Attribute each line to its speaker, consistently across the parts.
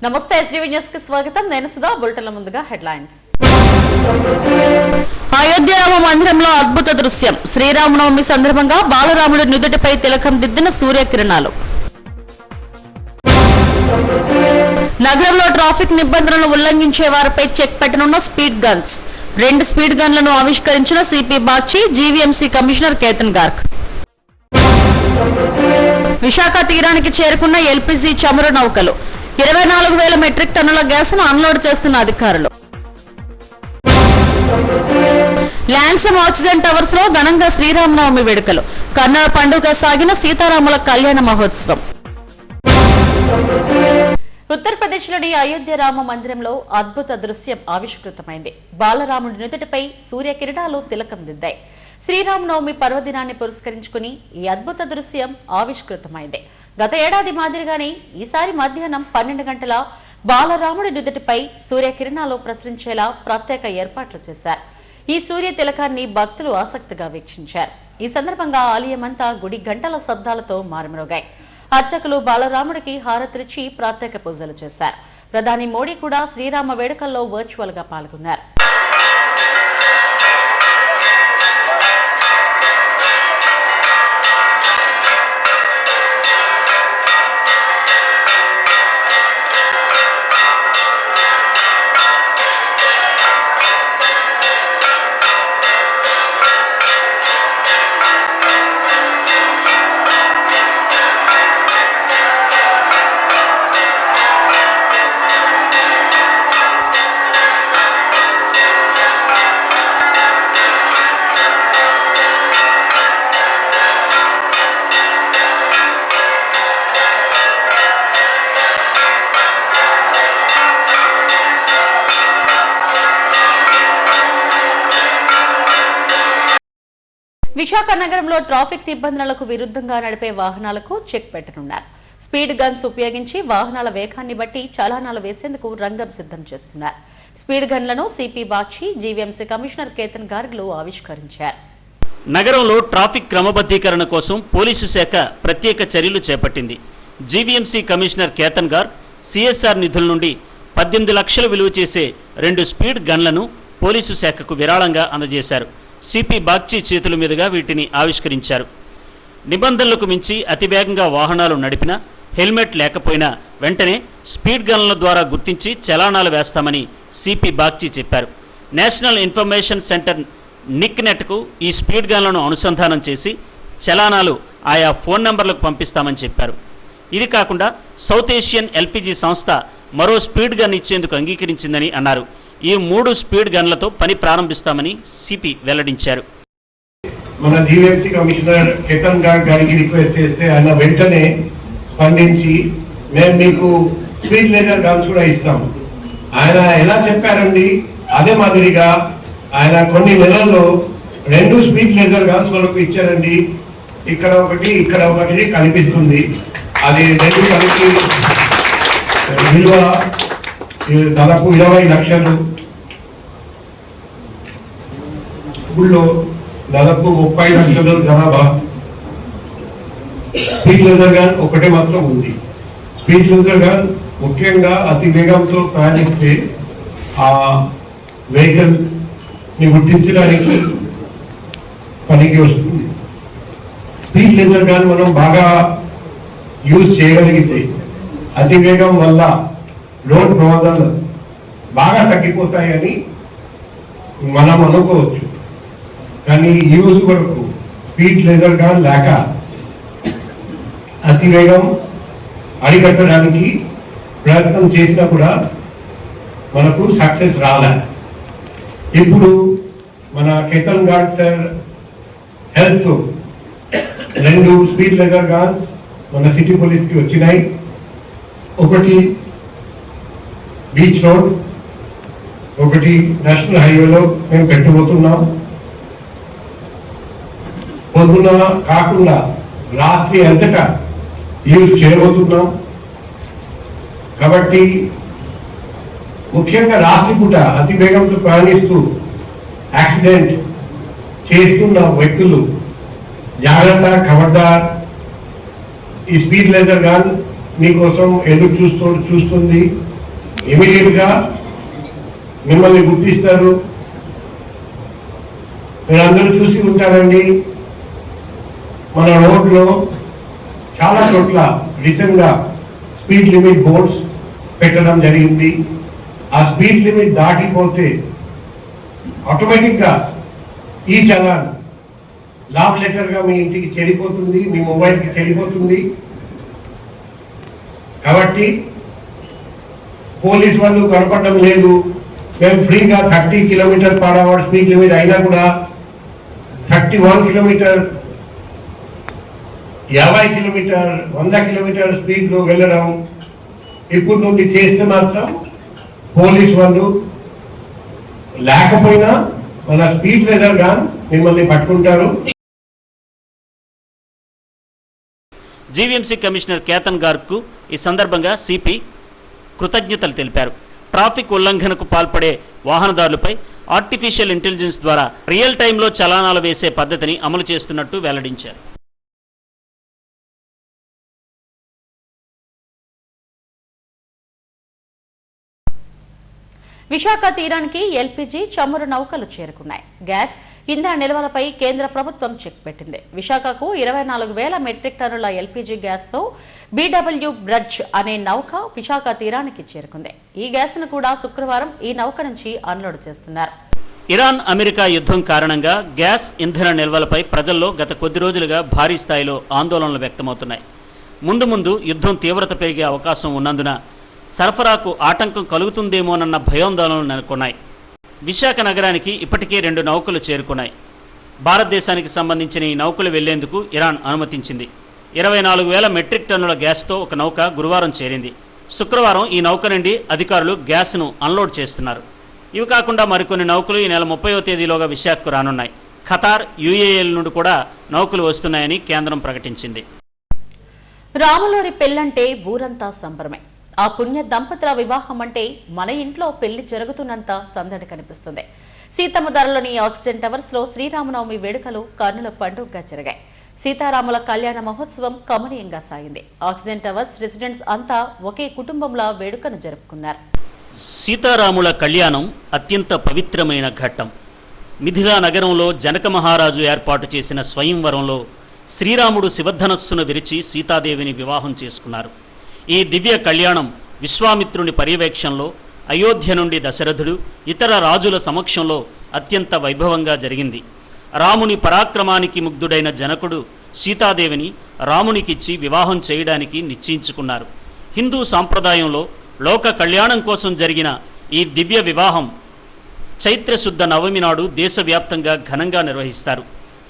Speaker 1: నమస్తే STV news కి స్వాగతం. నేను సుధా. బులెటిన్ల ముందుగా హెడ్లైన్స్. అయోధ్య రామ మందిరంలో అద్భుత దృశ్యం. శ్రీరామనవమి సందర్భంగా బాలరాముడి నుదుటిపై తిలకం దిద్దిన సూర్యకిరణాలు. నగరంలో ట్రాఫిక్ నిబంధనలను ఉల్లంఘించే వారిపై చెక్ పెట్టనున్న స్పీడ్ గన్స్. 2 స్పీడ్ గన్లను ఆవిష్కరించిన CP Bakshi, GVMC commissioner Ketan Garg. Visakha తీరానికి చేరుకున్న ఎల్పీజీ చమురు నౌకలు. 24,000 మెట్రిక్ టన్నుల గ్యాస్ ను అన్లోడ్ చేస్తున్న అధికారులు. ల్యాన్సమ్ ఆక్సిజన్ టవర్స్ లో ఘనంగా శ్రీరామనవమి వేడుకలు. కర్నాల పండుగ సాగిన సీతారాముల కళ్యాణ మహోత్సవం. ఉత్తరప్రదేశ్ లోని అయోధ్య రామ మందిరంలో అద్భుత దృశ్యం ఆవిష్కృతమైంది. బాలరాముడి నుదుటిపై సూర్యకిరణాలు తిలకం దిద్దాయి. శ్రీరామనవమి పర్వదినాన్ని పురస్కరించుకుని ఈ అద్భుత దృశ్యం ఆవిష్కృతమైంది. గత ఏడాది మాదిరిగానే ఈసారి మధ్యాహ్నం 12 గంటల బాలరాముడి నుదుటిపై సూర్యకిరణాలు ప్రసరించేలా ప్రత్యేక ఏర్పాట్లు చేశారు. ఈ సూర్య తిలకాన్ని భక్తులు ఆసక్తిగా వీక్షించారు. ఈ సందర్భంగా ఆలయమంతా గుడి గంటల శబ్దాలతో మారుమ్రోగాయి. అర్చకులు బాలరాముడికి హారతిచ్చి ప్రత్యేక పూజలు చేశారు. ప్రధాని మోడీ కూడా శ్రీరామ వేడుకల్లో వర్చువల్ గా పాల్గొన్నారు. విశాఖ నగరంలో ట్రాఫిక్ నిబంధనలకు విరుద్ధంగా నడిపే వాహనాలకు చెక్ పెట్టనున్నారు. స్పీడ్ గన్స్ ఉపయోగించి వాహనాల వేగాన్ని బట్టి చలానాలు వేసేందుకు రంగం సిద్ధం చేస్తున్నారు. Speed గన్లను CP Bakshi, GVMC commissioner Ketan గార్గ్లు ఆవిష్కరించారు.
Speaker 2: నగరంలో ట్రాఫిక్ క్రమబద్ధీకరణ కోసం పోలీసు శాఖ ప్రత్యేక చర్యలు చేపట్టింది. GVMC commissioner Ketan Garg CSR నిధుల నుండి 18 లక్షలు విలువ చేసే 2 స్పీడ్ గన్లను పోలీసు శాఖకు విరాళంగా అందజేశారు. సిపి బాక్షి చేతుల మీదుగా వీటిని ఆవిష్కరించారు. నిబంధనలకు మించి అతివేగంగా వాహనాలు నడిపినా, హెల్మెట్ లేకపోయినా వెంటనే స్పీడ్ గన్ల ద్వారా గుర్తించి చలానాలు వేస్తామని సిపి బాక్షి చెప్పారు. నేషనల్ ఇన్ఫర్మేషన్ సెంటర్ నిక్నెట్కు ఈ స్పీడ్ గన్లను అనుసంధానం చేసి చలానాలు ఆయా ఫోన్ నంబర్లకు పంపిస్తామని చెప్పారు. ఇది కాకుండా సౌత్ ఏషియన్ ఎల్పీజీ సంస్థ మరో స్పీడ్ గన్ ఇచ్చేందుకు అంగీకరించిందని అన్నారు. ఈ 3 స్పీడ్ గన్లతో పని ప్రారంభిస్తామని సిపి వెల్లడించారు.
Speaker 3: మన జీవీఎంసీ కమిషనర్ కేతన్ గార్గ్ గారికి రిక్వెస్ట్ చేస్తే ఆయన వెంటనే స్పందించి మేము మీకు స్పీడ్ లేజర్ గన్స్ కూడా ఇస్తాం. ఆయన ఎలా చెప్పారండి, అదే మాదిరిగా ఆయన కొన్ని నెలల్లో 2 స్పీడ్ లేజర్ గన్స్ వరకు ఇచ్చారండి. ఇక్కడ ఒకటి కనిపిస్తుంది. అది 2 కలిపి విలువ దాదాపు 20 లక్షలు. ఊళ్ళో దాదాపు 30 లక్షల జనాభా. స్పీడ్ లేజర్ గన్ ఒకటే మాత్రం ఉంది. స్పీడ్ లేజర్ గన్ ముఖ్యంగా అతి వేగంతో ప్రయాణిస్తే ఆ వెహికల్ ని గుర్తించడానికి పనికి వస్తుంది. స్పీడ్ లేజర్ గన్ మనం బాగా యూజ్ చేయగలిగితే అతి వేగం వల్ల రోడ్ ప్రమాదాలు బాగా తగ్గిపోతాయని మనం అనుకోవచ్చు. కానీ యూజ్ వరకు స్పీడ్ లేజర్ గన్ లేక అతివేగం అరికట్టడానికి ప్రయత్నం చేసినా కూడా మనకు సక్సెస్ రాలే. ఇప్పుడు మన కేతన్ గార్గ్ సార్ హెల్ప్ తో 2 స్పీడ్ లేజర్ గన్స్ మన సిటీ పోలీస్కి వచ్చినాయి. ఒకటి బీచ్ రోడ్, ఒకటి నేషనల్ హైవేలో మేము పెట్టబోతున్నాం. పొద్దున కాకుండా రాత్రి అంతటా యూజ్ చేయబోతున్నాం. కాబట్టి ముఖ్యంగా రాత్రి పూట అతి వేగంతో ప్రయాణిస్తూ యాక్సిడెంట్ చేస్తున్న వ్యక్తులు జాగ్రత్త, ఖబర్దార్. ఈ స్పీడ్ లేజర్ గన్ మీకోసం ఎదురు చూస్తుంది. ఇమీడియట్ గా మిమ్మల్ని గుర్తిస్తారు. మీరు అందరూ చూసి ఉంటారండి, మన రోడ్లో చాలా చోట్ల రీసెంట్ గా స్పీడ్ లిమిట్ బోర్డ్స్ పెట్టడం జరిగింది. ఆ స్పీడ్ లిమిట్ దాటిపోతే ఆటోమేటిక్ గా ఈ చలాన్ లాబ్ లెటర్ గా మీ ఇంటికి చెడిపోతుంది, మీ మొబైల్ కి చెడిపోతుంది. కాబట్టి పోలీస్ వాళ్ళు కనపడడం లేదు, మేము ఫ్రీగా 30 km/h స్పీడ్ లిమిట్ అయినా కూడా 31 km 50 km 100 km స్పీడ్ లో వెళ్ళడం ఇప్పుడు నుండి చేస్తే మాత్రం పోలీస్ వాళ్ళు లేకపోయినా మన స్పీడ్ లెజర్ గా మిమ్మల్ని పట్టుకుంటారు.
Speaker 2: జీవీఎంసీ కమిషనర్ కేతన్ గార్కు ఈ సందర్భంగా సిపి కృతజ్ఞతలు తెలిపారు. ట్రాఫిక్ ఉల్లంఘనకు పాల్పడే వాహనదారులపై ఆర్టిఫిషియల్ ఇంటెలిజెన్స్ ద్వారా రియల్ టైంలో చలానాలు వేసే పద్ధతిని అమలు చేస్తున్నట్టు వెల్లడించారు.
Speaker 1: విశాఖ తీరానికి ఎల్పీజీ చమురు నౌకలు చేరుకున్నాయి. గ్యాస్ ఇంధన నిల్వలపై కేంద్ర ప్రభుత్వం చెక్ పెట్టింది. విశాఖకు 24,000 మెట్రిక్ టన్నుల ఎల్పీజీ గ్యాస్ తో బీడబ్ల్యూ బ్రడ్జ్ అనే నౌక విశాఖ తీరానికి చేరుకుంది. ఈ గ్యాస్ ను కూడా శుక్రవారం ఈ నౌక నుంచి అన్లోడ్ చేస్తున్నారు.
Speaker 2: ఇరాన్ అమెరికా యుద్ధం కారణంగా గ్యాస్ ఇంధన నిల్వలపై ప్రజల్లో గత కొద్ది రోజులుగా భారీ స్థాయిలో ఆందోళనలు వ్యక్తమవుతున్నాయి. ముందు యుద్ధం తీవ్రత పెరిగే అవకాశం ఉన్నందున సరఫరాకు ఆటంకం కలుగుతుందేమోనన్న భయాందోళనలు నెలకొన్నాయి. విశాఖ నగరానికి ఇప్పటికే 2 నౌకలు చేరుకున్నాయి. భారతదేశానికి సంబంధించిన ఈ నౌకలు వెళ్లేందుకు ఇరాన్ అనుమతించింది. 24,000 మెట్రిక్ టన్నుల గ్యాస్తో ఒక నౌక గురువారం చేరింది. శుక్రవారం ఈ నౌక నుండి అధికారులు గ్యాస్ను అన్లోడ్ చేస్తున్నారు. ఇవి కాకుండా మరికొన్ని నౌకలు ఈ నెల 30వ తేదీలోగా విశాఖకు రానున్నాయి. ఖతార్, యుఏఎల్ నుండి కూడా నౌకలు వస్తున్నాయని కేంద్రం ప్రకటించింది.
Speaker 1: రాములోరి పెళ్లంటే ఊరంతా సంబరమే. ఆ పుణ్య దంపతుల వివాహం అంటే మన ఇంట్లో పెళ్లి జరుగుతున్నంత సందడి కనిపిస్తుంది. సీతమ్మ ధరలోని ఆక్సిజన్ టవర్స్ లో శ్రీరామనవమి వేడుకలు కన్నుల పండుగగా జరిగాయి. సీతారాముల కళ్యాణ మహోత్సవం కమనీయంగా సాగింది. ఆక్సిజన్ టవర్స్ రెసిడెంట్స్ అంతా ఒకే కుటుంబంలా వేడుకను జరుపుకున్నారు.
Speaker 2: సీతారాముల కళ్యాణం అత్యంత పవిత్రమైన ఘట్టం. మిథిలా నగరంలో జనక మహారాజు ఏర్పాటు చేసిన స్వయంవరంలో శ్రీరాముడు శివధనస్సును విరిచి సీతాదేవిని వివాహం చేసుకున్నారు. ఈ దివ్య కళ్యాణం విశ్వామిత్రుని పర్యవేక్షణలో అయోధ్య నుండి దశరథుడు, ఇతర రాజుల సమక్షంలో అత్యంత వైభవంగా జరిగింది. రాముని పరాక్రమానికి ముగ్ధుడైన జనకుడు సీతాదేవిని రామునికిచ్చి వివాహం చేయడానికి నిశ్చయించుకున్నారు. హిందూ సాంప్రదాయంలో లోక కళ్యాణం కోసం జరిగిన ఈ దివ్య వివాహం చైత్రశుద్ధ నవమి నాడు దేశవ్యాప్తంగా ఘనంగా నిర్వహిస్తారు.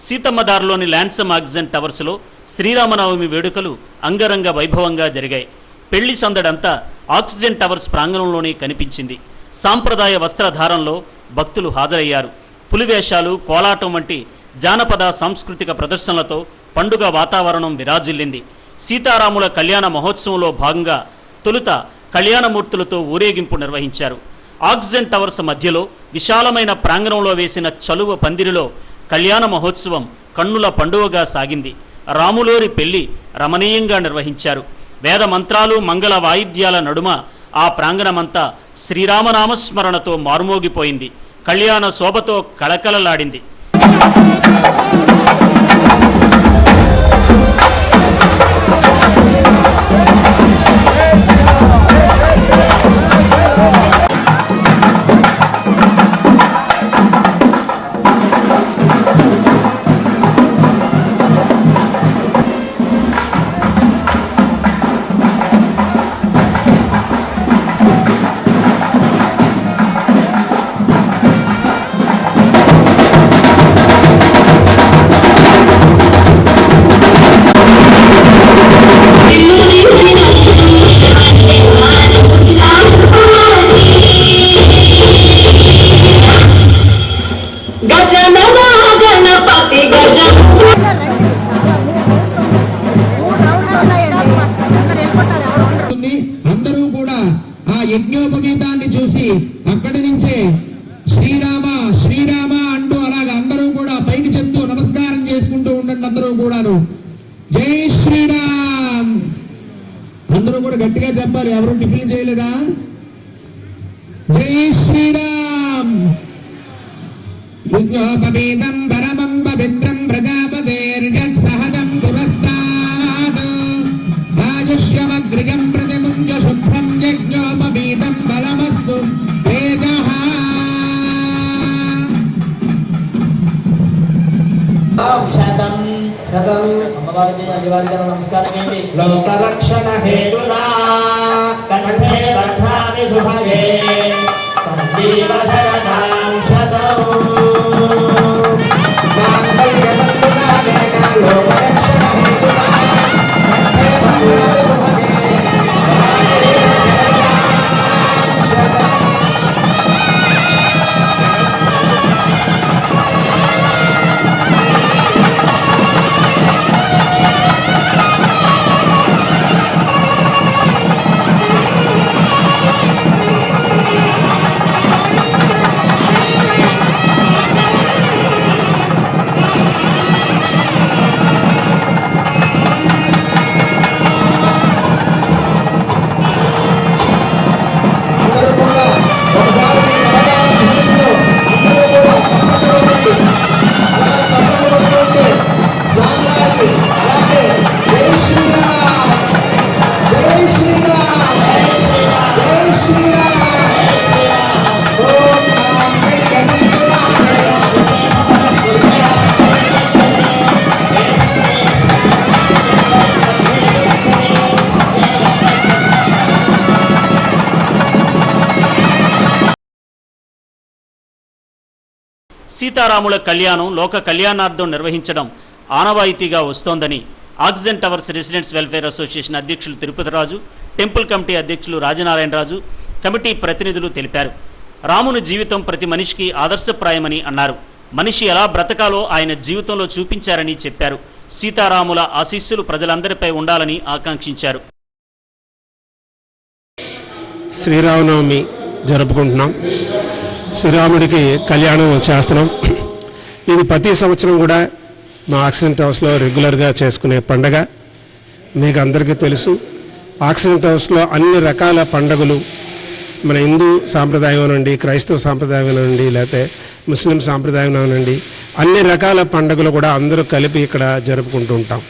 Speaker 2: సీతమ్మదారులోని ల్యాన్సమ్ ఆక్సిజన్ టవర్స్లో శ్రీరామనవమి వేడుకలు అంగరంగ వైభవంగా జరిగాయి. పెళ్లి సందడంతా ఆక్సిజన్ టవర్స్ ప్రాంగణంలోనే కనిపించింది. సాంప్రదాయ వస్త్రధారంలో భక్తులు హాజరయ్యారు. పులివేషాలు, కోలాటం వంటి జానపద సాంస్కృతిక ప్రదర్శనలతో పండుగ వాతావరణం విరాజిల్లింది. సీతారాముల కళ్యాణ మహోత్సవంలో భాగంగా తొలుత కళ్యాణమూర్తులతో ఊరేగింపు నిర్వహించారు. ఆక్సిజన్ టవర్స్ మధ్యలో విశాలమైన ప్రాంగణంలో వేసిన చలువ పందిరిలో కళ్యాణ మహోత్సవం కన్నుల పండుగగా సాగింది. రాములోరి పెళ్లి రమణీయంగా నిర్వహించారు. వేద మంత్రాలు, మంగళ వాయిద్యాల నడుమ ఆ ప్రాంగణమంతా శ్రీరామనామస్మరణతో మారుమోగిపోయింది. కళ్యాణ శోభతో కళకళలాడింది.
Speaker 4: అందరూ కూడా ఆ యజ్ఞోపగీతాన్ని చూసి అక్కడి నుంచే శ్రీరామ శ్రీరామ అంటూ అలాగా అందరూ కూడా పైకి చెప్తూ నమస్కారం చేసుకుంటూ ఉండండి. అందరూ కూడాను జై శ్రీరామ్ అందరూ కూడా గట్టిగా చెప్పాలి. ఎవరు టిఫిన్ చేయలేదా? యజ్ఞోపవీతం పరమం పవిత్రం ప్రజాపతేర్యత్సహజం పురస్తాద్ ఆయుష్యమగ్రియం ప్రతిముంజ శుభ్రం యజ్ఞోపవీతం బలమస్తు తేజః
Speaker 5: శతం అమ్మవారికి అయ్యవారికి నమస్కారం చేయండి.
Speaker 4: లోకరక్షణ హేతునా
Speaker 5: కంఠే బధ్నామి శుభగే సంజీవ శరదాం శతం.
Speaker 4: మాంగళ్యబంధునానేన లోకరక్షణ హేతునా కంఠే బధ్నామి శుభగే శతం.
Speaker 2: సీతారాముల కళ్యాణం లోక కళ్యాణార్థం నిర్వహించడం ఆనవాయితీగా వస్తోందని oxygen towers residents welfare association అధ్యక్షులు తిరుపతిరాజు, టెంపుల్ కమిటీ అధ్యక్షులు రాజనారాయణరాజు, కమిటీ ప్రతినిధులు తెలిపారు. రాముని జీవితం ప్రతి మనిషికి ఆదర్శప్రాయమని అన్నారు. మనిషి ఎలా బ్రతకాలో ఆయన జీవితంలో చూపించారని చెప్పారు. సీతారాముల ఆశీస్సులు ప్రజలందరిపై ఉండాలని ఆకాంక్షించారు.
Speaker 6: శ్రీరామనవమి జరుపుకుంటున్నాం. శ్రీరాముడికి కళ్యాణం చేస్తున్నాం. ఇది ప్రతి సంవత్సరం కూడా మా ఆక్సిజన్ హౌస్లో రెగ్యులర్గా చేసుకునే పండగ. మీకు అందరికీ తెలుసు, ఆక్సిజన్ హౌస్లో అన్ని రకాల పండుగలు మన హిందూ సాంప్రదాయం నుండి, క్రైస్తవ సాంప్రదాయం నుండి, లేకపోతే ముస్లిం సాంప్రదాయం నుండి అన్ని రకాల పండుగలు కూడా అందరూ కలిపి ఇక్కడ జరుపుకుంటూ ఉంటాం.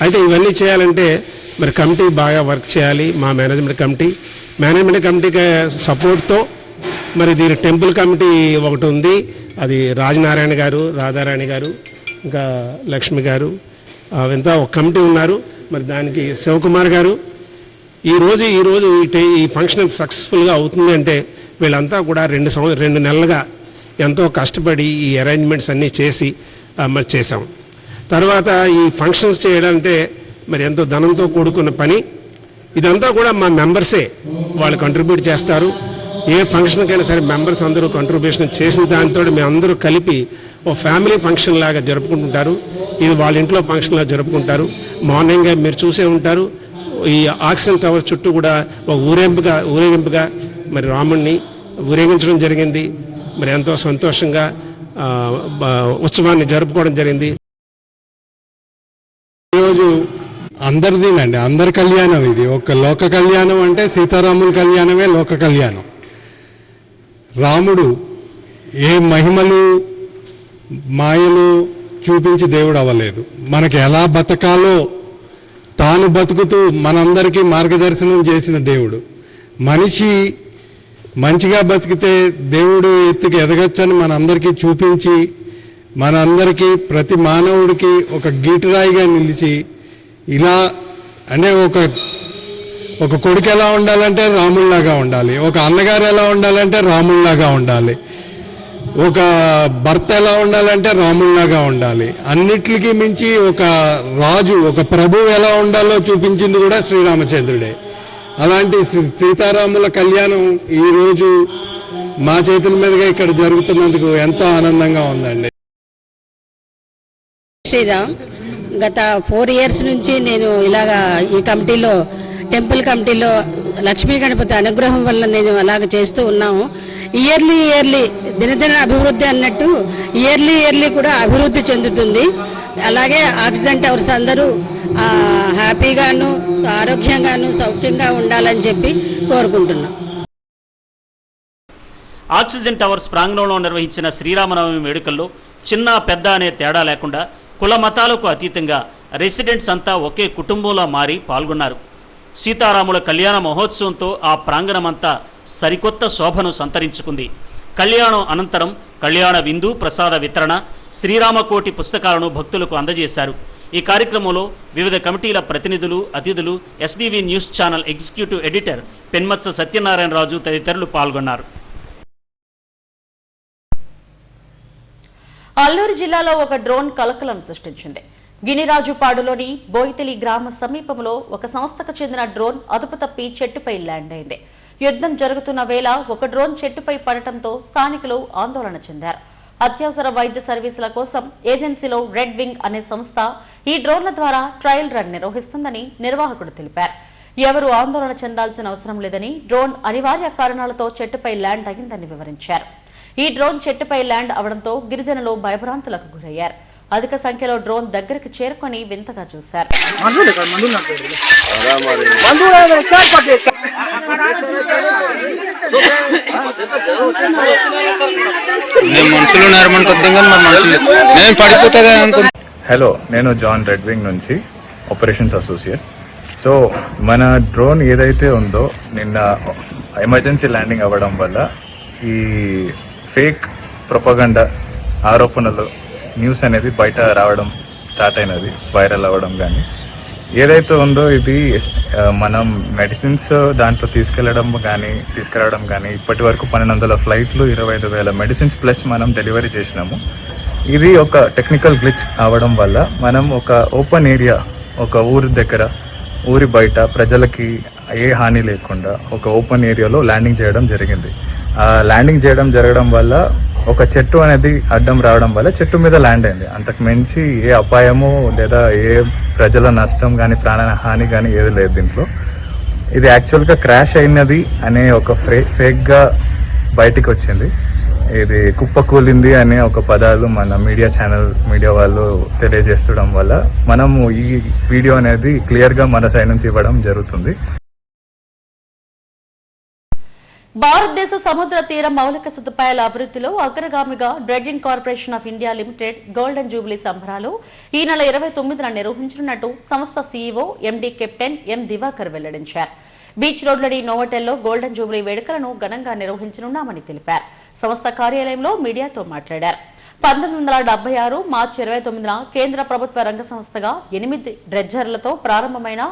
Speaker 6: అయితే ఇవన్నీ చేయాలంటే మరి కమిటీ బాగా వర్క్ చేయాలి. మా మేనేజ్మెంట్ కమిటీకి సపోర్ట్తో మరి దీని టెంపుల్ కమిటీ ఒకటి ఉంది. అది రాజనారాయణ గారు, రాధారాణి గారు, ఇంకా లక్ష్మి గారు, ఎంత ఒక కమిటీ ఉన్నారు. మరి దానికి శివకుమార్ గారు ఈరోజు ఈ ఫంక్షన్ సక్సెస్ఫుల్గా అవుతుంది అంటే వీళ్ళంతా కూడా 2 నెలలుగా ఎంతో కష్టపడి ఈ అరేంజ్మెంట్స్ అన్నీ చేసి మరి చేసాం. తర్వాత ఈ ఫంక్షన్స్ చేయాలంటే మరి ఎంతో ధనంతో కూడుకున్న పని. ఇదంతా కూడా మా మెంబర్సే వాళ్ళు కంట్రిబ్యూట్ చేస్తారు. ఏ ఫంక్షన్కైనా సరే మెంబర్స్ అందరూ కంట్రిబ్యూషన్ చేసిన దాంతో మేము అందరూ కలిపి ఓ ఫ్యామిలీ ఫంక్షన్ లాగా జరుపుకుంటుంటారు. ఇది వాళ్ళ ఇంట్లో ఫంక్షన్లా జరుపుకుంటారు. మార్నింగే మీరు చూసే ఉంటారు, ఈ ఆక్సిజన్ టవర్ చుట్టూ కూడా ఒక ఊరేగింపుగా మరి రాముడిని ఊరేగించడం జరిగింది. మరి ఎంతో సంతోషంగా ఉత్సవాన్ని జరుపుకోవడం జరిగింది.
Speaker 7: ఈరోజు అందరిదీనండి, అందరి కళ్యాణం. ఇది ఒక లోక కళ్యాణం అంటే సీతారాముల కళ్యాణమే లోక కళ్యాణం. రాముడు ఏ మహిమలు మాయలు చూపించి దేవుడు అవ్వలేదు. మనకి ఎలా బతకాలో తాను బతుకుతూ మనందరికీ మార్గదర్శనం చేసిన దేవుడు. మనిషి మంచిగా బతికితే దేవుడు ఎత్తుకు ఎదగచ్చని మనందరికీ చూపించి, మనందరికీ ప్రతి మానవుడికి ఒక గీటురాయిగా నిలిచి, ఇలా అంటే ఒక కొడుకు ఎలా ఉండాలంటే రాముల్లాగా ఉండాలి, ఒక అన్నగారు ఎలా ఉండాలంటే రాముల్లాగా ఉండాలి, ఒక భర్త ఎలా ఉండాలంటే రాముల్లాగా ఉండాలి. అన్నిటికీ మించి ఒక రాజు, ఒక ప్రభువు ఎలా ఉండాలో చూపించింది కూడా శ్రీరామచంద్రుడే. అలాంటి సీతారాముల కళ్యాణం ఈరోజు మా చేతుల మీదుగా ఇక్కడ జరుగుతున్నందుకు ఎంతో ఆనందంగా ఉందండి.
Speaker 8: శ్రీరామ్, గత 4 years నుంచి నేను ఇలాగా ఈ కమిటీలో, టెంపుల్ కమిటీలో లక్ష్మీ గణపతి అనుగ్రహం వల్ల నేను అలాగ చేస్తూ ఉన్నాము. ఇయర్లీ దినదిన అభివృద్ధి అన్నట్టు ఇయర్లీ కూడా అభివృద్ధి చెందుతుంది. అలాగే ఆక్సిజన్ టవర్స్ అందరూ హ్యాపీగాను, ఆరోగ్యంగాను, సౌఖ్యంగా ఉండాలని చెప్పి కోరుకుంటున్నాం.
Speaker 2: ఆక్సిజన్ టవర్స్ ప్రాంగణంలో నిర్వహించిన శ్రీరామనవమి వేడుకల్లో చిన్న పెద్ద అనే తేడా లేకుండా కుల మతాలకు అతీతంగా రెసిడెంట్స్ అంతా ఒకే కుటుంబంలో మారి పాల్గొన్నారు. సీతారాముల కళ్యాణ మహోత్సవంతో ఆ ప్రాంగణమంతా సరికొత్త శోభను సంతరించుకుంది. కళ్యాణం అనంతరం కళ్యాణ విందు, ప్రసాద వితరణ, శ్రీరామకోటి పుస్తకాలను భక్తులకు అందజేశారు. ఈ కార్యక్రమంలో వివిధ కమిటీల ప్రతినిధులు, అతిథులు, SDV news channel executive editor Penmatsa Satyanarayanaraju తదితరులు పాల్గొన్నారు.
Speaker 1: అల్లూరు జిల్లాలో ఒక డ్రోన్ కలకలం సృష్టించింది. గినిరాజుపాడులోని బోయితలి గ్రామ సమీపంలో ఒక సంస్థకు చెందిన డ్రోన్ అదుపు తప్పి చెట్టుపై ల్యాండ్ అయింది. యుద్ధం జరుగుతున్న వేళ ఒక డ్రోన్ చెట్టుపై పడటంతో స్థానికులు ఆందోళన చెందారు. అత్యవసర వైద్య సర్వీసుల కోసం ఏజెన్సీలో రెడ్ వింగ్ అనే సంస్థ ఈ డ్రోన్ల ద్వారా ట్రయల్ రన్ నిర్వహిస్తుందని నిర్వాహకుడు తెలిపారు. ఎవరూ ఆందోళన చెందాల్సిన అవసరం లేదని, డ్రోన్ అనివార్య కారణాలతో చెట్టుపై ల్యాండ్ అయిందని వివరించారు. ఈ డ్రోన్ చెట్టుపై ల్యాండ్ అవడంతో గిరిజనులు భయభ్రాంతులకు గురయ్యారు. అధిక సంఖ్యలో డ్రోన్ దగ్గరికి చేరుకొని వింతగా చూశారు.
Speaker 9: హలో, నేను జాన్ రెడ్ వింగ్ నుంచి ఆపరేషన్స్ అసోసియేట్. సో మన డ్రోన్ ఏదైతే ఉందో నిన్న ఎమర్జెన్సీ ల్యాండింగ్ అవ్వడం వల్ల ఈ ఫేక్ ప్రొపగండా ఆరోపణలు న్యూస్ అనేది బయట రావడం స్టార్ట్ అయినది, వైరల్ అవ్వడం. కానీ ఏదైతే ఉందో ఇది మనం మెడిసిన్స్ దాంట్లో తీసుకురావడం కానీ ఇప్పటి వరకు 1200 ఫ్లైట్లు, 25,000 మెడిసిన్స్ ప్లస్ మనం డెలివరీ చేసినాము. ఇది ఒక టెక్నికల్ గ్లిచ్ అవ్వడం వల్ల మనం ఒక ఓపెన్ ఏరియా, ఒక ఊరి దగ్గర, ఊరి బయట ప్రజలకి ఏ హాని లేకుండా ఒక ఓపెన్ ఏరియాలో ల్యాండింగ్ చేయడం జరిగింది. ల్యాండింగ్ జరగడం వల్ల ఒక చెట్టు అనేది అడ్డం రావడం వల్ల చెట్టు మీద ల్యాండ్ అయింది. అంతకు మించి ఏ అపాయము లేదా ఏ ప్రజల నష్టం కానీ ప్రాణ హాని కానీ ఏది లేదు దీంట్లో. ఇది యాక్చువల్గా క్రాష్ అయినది అనే ఒక ఫేక్గా బయటికి వచ్చింది. ఇది కుప్పకూలింది అనే ఒక పదాలు మన మీడియా వాళ్ళు తెలియజేస్తడం వల్ల మనము ఈ వీడియో అనేది క్లియర్గా మన సైడ్ నుంచి ఇవ్వడం జరుగుతుంది.
Speaker 1: భారతదేశ సముద్ర తీర మౌలిక సదుపాయాల అభివృద్ధిలో అగ్రగామిగా dredging corporation of India limited golden Jubilee సంబరాలు ఈ నెల 29న నిర్వహించనున్నట్టు సంస్థ సీఈఓ ఎండీ కెప్టెన్ ఎం దివాకర్ వెల్లడించారు. బీచ్ రోడ్లోని నోవోటెల్లో గోల్డెన్ జూబ్లీ వేడుకలను ఘనంగా నిర్వహించనున్నామని తెలిపారు. సంస్థ కార్యాలయంలో మీడియాతో మాట్లాడారు. 1976 మార్చి 29న కేంద్ర ప్రభుత్వ రంగ సంస్థగా 8 డ్రెడ్జర్లతో ప్రారంభమైన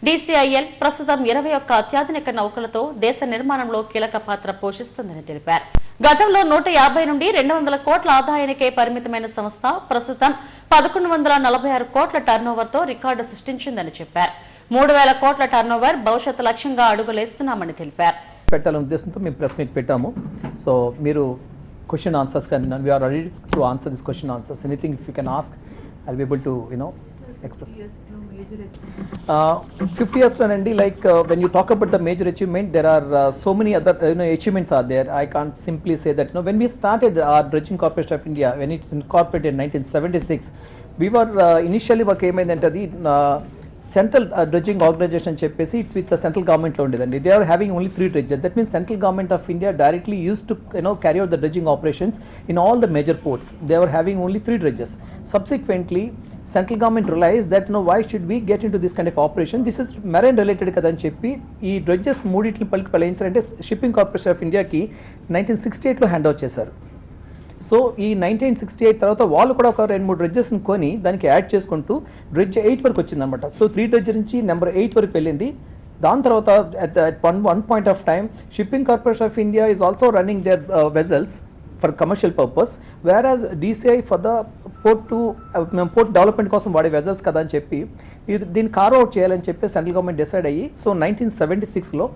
Speaker 1: DCIL ప్రస్తుతం 21 అత్యాధునిక నౌకలతో దేశ నిర్మాణంలో కీలక పాత్ర పోషిస్తుందని తెలిపారు. గతంలో 150 నుండి 200 కోట్ల ఆదాయానికే పరిమితమైన సంస్థ ప్రస్తుతం 1146 కోట్ల టర్నోవర్తో రికార్డు సృష్టించిందని చెప్పారు. 3000 కోట్ల టర్నోవర్ భవిష్యత్ లక్ష్యంగా అడుగులేస్తున్నామని తెలిపారు.
Speaker 10: పెట్టాలనే ఉద్దేశంతో మేము ప్రెస్ మీట్ పెట్టాము. సో మీరు question answers can we are ready to answer this question answers. Anything if you can ask, I'll be able to express. 50 years anandi, like when you talk about the major achievement, there are so many other achievements are there. I can't simply say that. When we started our Dredging Corporation of India, when it is incorporated in 1976, we were initially work ఏమైందంటే అది central dredging organisation అని చెప్పేసి it's with central గవర్నమెంట్లో ఉండేదండి. They are having only 3 dredgers. That means central government of India directly use to carry out the dredging operations in all the major ports. They are having only 3 dredgers. Subsequently, central government realized that why should we get into this kind of operation? This is marine related కదా అని చెప్పి ఈ డ్రెడ్జెస్ మూడింటిని పలికించారంటే shipping corporation of ఇండియాకి 1968లో hand over చేశారు. So ఈ 1968 తర్వాత వాళ్ళు కూడా ఒక 2-3 డ్రెడ్జెస్ని కొని దానికి యాడ్ చేసుకుంటూ డ్రెడ్జ్ 8 వరకు వచ్చిందనమాట. సో 3 డ్రెడ్జర్ నుంచి నెంబర్ 8 వరకు వెళ్ళింది. దాని తర్వాత at one point of time, shipping corporation of India is also running their vessels for commercial purpose, whereas DCI for the port development కోసం వాడే వెజల్స్ కదా అని చెప్పి దీన్ని కార్వ్ అవుట్ చేయాలని చెప్పి సెంట్రల్ గవర్నమెంట్ డిసైడ్ అయ్యి సో 1976లో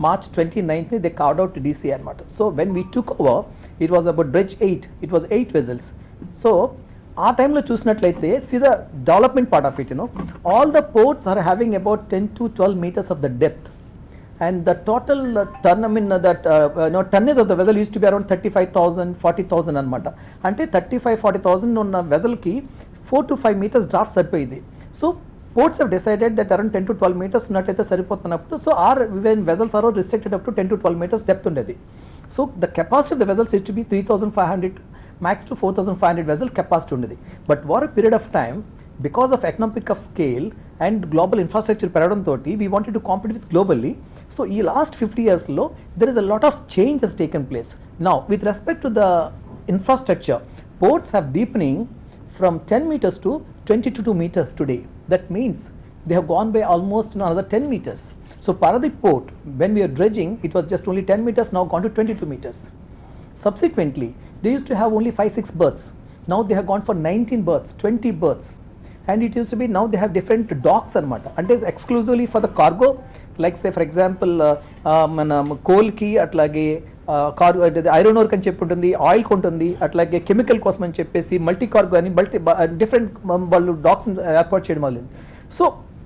Speaker 10: March 29th they carved out to DCI అనమాట. So when we took over, it was about dredge 8. It was 8 vessels. So ఆ టైంలో చూసినట్లయితే see the development part of it, all the ports are having about 10 to 12 meters of the depth, and the total tonnage of the vessel used to be around 35,000 40,000 అనమాట. అంటే 35-40,000 ఉన్న వెజల్కి 4 to 5 meters draft సరిపోయింది. So ports have decided that around 10 to 12 meters ఉన్నట్లయితే సరిపోతున్నప్పుడు so our when vessels are restricted up to 10 to 12 meters depth ఉండేది. So the capacity of the vessels is to be 3,500 max to 4,500 vessel capacity ఉండేది. But over a period of time, because of economic of scale and global infrastructure పెరగడం తోటి we wanted to compete with globally. So ఈ last 50 years లో there is a lot of change has taken place. Now with respect to the infrastructure, ports have deepening from 10 meters to 22 meters today. That means they have gone by almost another 10 meters. So Paradip port, when we are dredging, it was just only 10 meters, now gone to 22 meters. Subsequently, they used to have only 5-6 berths. Now they have gone for 19 berths, 20 berths. And it used to be, now they have different docks anamata. And it is exclusively for the cargo, like say for example, coal ki atlage iron ore అని చెప్పి ఉంటుంది, oil ఉంటుంది, అట్లాగే chemical కోసం అని చెప్పేసి multi cargo అని different వాళ్ళు డాక్స్ ఏర్పాటు చేయడం వల్ల. So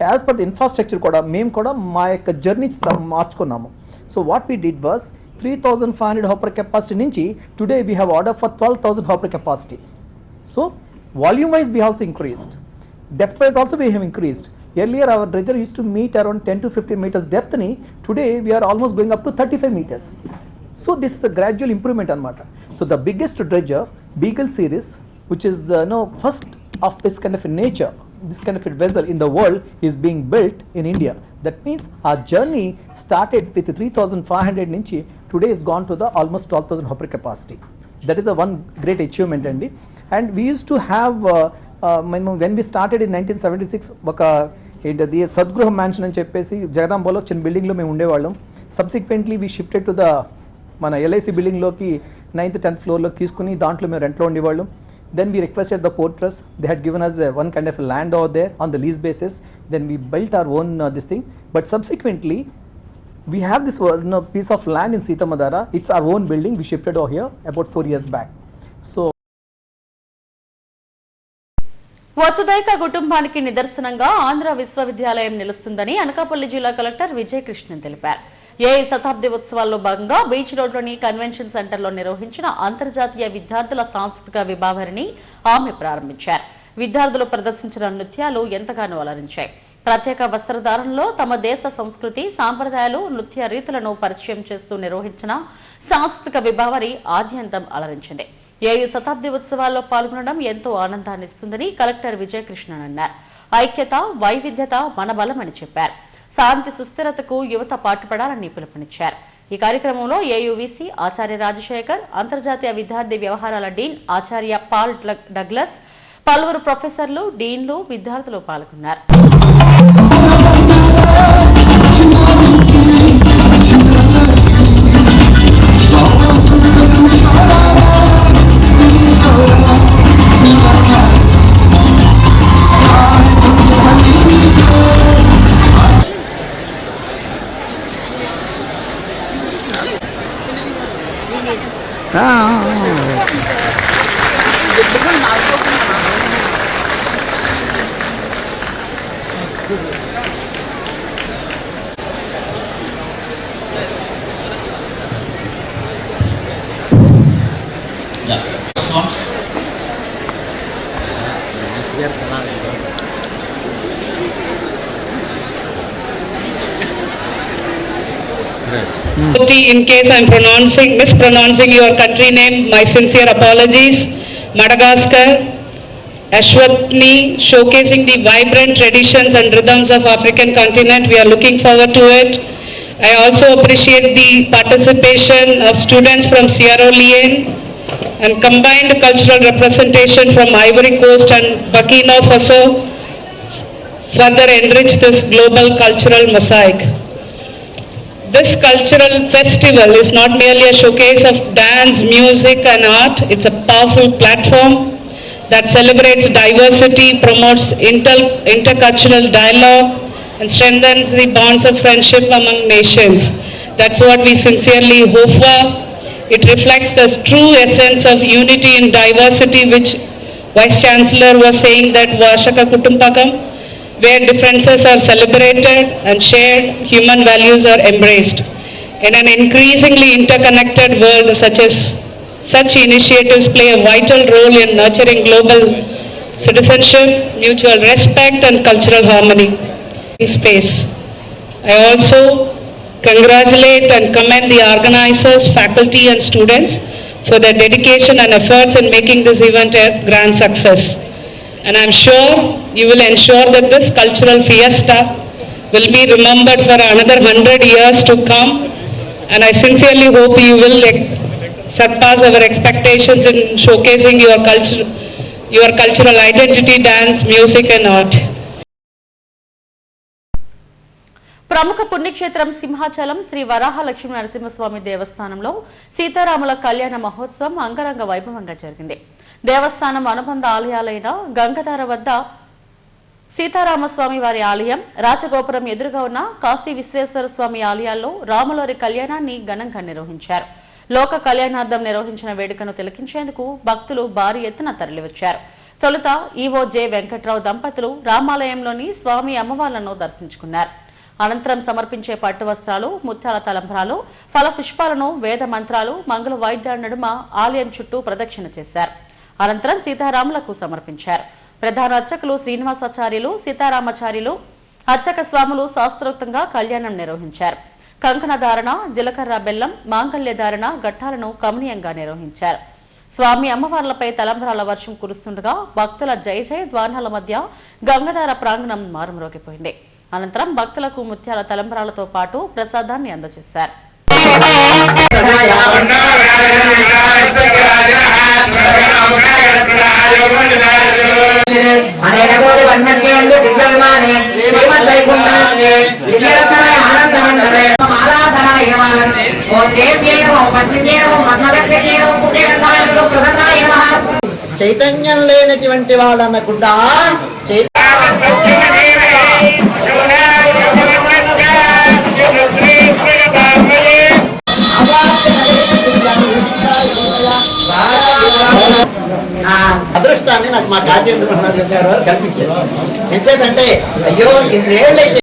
Speaker 10: as per the infrastructure కూడా మేము కూడా మా యొక్క జర్నీ మార్చుకున్నాము. So what we did was 3,500 hopper capacity నుంచి today we have order for 12,000 hopper capacity. So volume wise we also increased, depth wise also we have increased. Earlier our dredger used to meet around 10 to 15 meters depth ni, today we are almost going up to 35 meters. So this is a gradual improvement anamata. So the biggest dredger, Beagle series, which is the first of this kind of a nature, this kind of a vessel in the world, is being built in India. That means our journey started with 3,500 nunchi, today is gone to the almost 12,000 hopper capacity. That is the one great achievement andi. And we used to have when we started in 1976 ఒక ఏంటది సద్గృహ mansion అని చెప్పేసి జగదాంబలో చిన్న బిల్డింగ్లో మేము ఉండేవాళ్ళం. Subsequently we shifted to the మన LIC బిల్డింగ్లోకి 9th 10th ఫ్లోర్లో తీసుకుని దాంట్లో మేము రెంట్లో ఉండేవాళ్ళం. Then we requested the port trust, they had given us one kind of land over there on the lease basis. Then we built our own this thing. But subsequently we have this piece of land in Sitamadara. It's our own building. We shifted over here about 4 years back. So
Speaker 1: వసుదైక కుటుంబానికి నిదర్శనంగా ఆంధ్ర విశ్వవిద్యాలయం నిలుస్తుందని అనకాపల్లి జిల్లా collector Vijayakrishnan తెలిపారు. ఏ శతాబ్ది ఉత్సవాల్లో భాగంగా beach రోడ్లోని కన్వెన్షన్ సెంటర్లో నిర్వహించిన అంతర్జాతీయ విద్యార్థుల సాంస్కృతిక విభావరిని ఆమె ప్రారంభించారు. విద్యార్థులు ప్రదర్శించిన నృత్యాలు ఎంతగానో అలరించాయి. ప్రత్యేక వస్త్రధారణలో తమ దేశ సంస్కృతి, సాంప్రదాయాలు, నృత్య రీతులను పరిచయం చేస్తూ నిర్వహించిన సాంస్కృతిక విభావరి ఆద్యంతం అలరించింది. ఏయు శతాబ్ది ఉత్సవాల్లో పాల్గొనడం ఎంతో ఆనందాన్ని ఇస్తుందని కలెక్టర్ విజయకృష్ణన్ అన్నారు. ఐక్యత, వైవిధ్యత మన బలమని చెప్పారు. శాంతి సుస్థిరతకు యువత పాటుపడాలని పిలుపునిచ్చారు. ఈ కార్యక్రమంలో ఏయువిసి ఆచార్య రాజశేఖర్, అంతర్జాతీయ విద్యార్థి వ్యవహారాల డీన్ ఆచార్య పాల్ డగ్లస్, పలువురు ప్రొఫెసర్లు, డీన్లు, విద్యార్థులు పాల్గొన్నారు.
Speaker 11: In case I am mispronouncing your country name, my sincere apologies. Madagascar, Ashwatni, showcasing the vibrant traditions and rhythms of African continent. We are looking forward to it. I also appreciate the participation of students from Sierra Leone and combined cultural representation from Ivory Coast and Burkina Faso further enrich this global cultural mosaic. This cultural festival is not merely a showcase of dance, music and art. It's a powerful platform that celebrates diversity, promotes intercultural dialogue and strengthens the bonds of friendship among nations. That's what we sincerely hope for. It reflects the true essence of unity in diversity, which Vice Chancellor was saying that Vashaka Kutumpakam, where differences are celebrated and shared, human values are embraced. In an increasingly interconnected world, such initiatives play a vital role in nurturing global citizenship, mutual respect and cultural harmony in space. I also congratulate and commend the organizers, faculty and students for their dedication and efforts in making this event a grand success. And I'm sure you will ensure that this cultural fiesta will be remembered for another 100 years to come. And I sincerely hope you will surpass our expectations in showcasing your cultural identity, dance, music and art.
Speaker 1: ప్రముఖ పుణ్యక్షేత్రం సింహాచలం శ్రీ వరాహ లక్ష్మీ నరసింహస్వామి దేవస్థానంలో సీతారాముల కళ్యాణ మహోత్సవం అంగరంగ వైభవంగా జరిగింది. దేవస్థానం అనుబంధ ఆలయాలైన గంగధార వద్ద సీతారామస్వామి వారి ఆలయం, రాజగోపురం ఎదురుగా ఉన్న కాశీ విశ్వేశ్వర స్వామి ఆలయాల్లో రాములవారి కళ్యాణాన్ని ఘనంగా నిర్వహించారు. లోక కళ్యాణార్థం నిర్వహించిన వేడుకను తిలకించేందుకు భక్తులు భారీ ఎత్తున తరలివచ్చారు. తొలుత ఈవో జె వెంకట్రావు దంపతులు రామాలయంలోని స్వామి అమ్మవార్లను దర్శించుకున్నారు. అనంతరం సమర్పించే పట్టు వస్త్రాలు, ముత్యాల తలంబ్రాలు, ఫల పుష్పాలను, వేద మంత్రాలు, మంగళ వాయిద్యాల నడుమ ఆలయం చుట్టూ ప్రదక్షిణ చేశారు. అనంతరం సీతారాములకు సమర్పించారు. ప్రధాన అర్చకులు శ్రీనివాసాచార్యులు, సీతారామాచార్యులు, అర్చక స్వాములు శాస్త్రోక్తంగా కళ్యాణం నిర్వహించారు. కంకణ ధారణ, జీలకర్ర బెల్లం, మాంగళ్య ధారణ ఘట్టాలను కమనీయంగా నిర్వహించారు. స్వామి అమ్మవార్లపై తలంబ్రాల వర్షం కురుస్తుండగా భక్తుల జయ జయ ద్వానాల మధ్య గంగధార ప్రాంగణం మారుమ్రోగిపోయింది. అనంతరం భక్తులకు ముత్యాల తలంబ్రాలతో పాటు ప్రసాదాన్ని అందజేశారు.
Speaker 5: చైతన్యం లేనటువంటి వాళ్ళనకుండా అదృష్టాన్ని నాకు మా కార్యక్రమం గారు కల్పించారు. ఎంచేతంటే అయ్యో ఇన్నేళ్ళైతే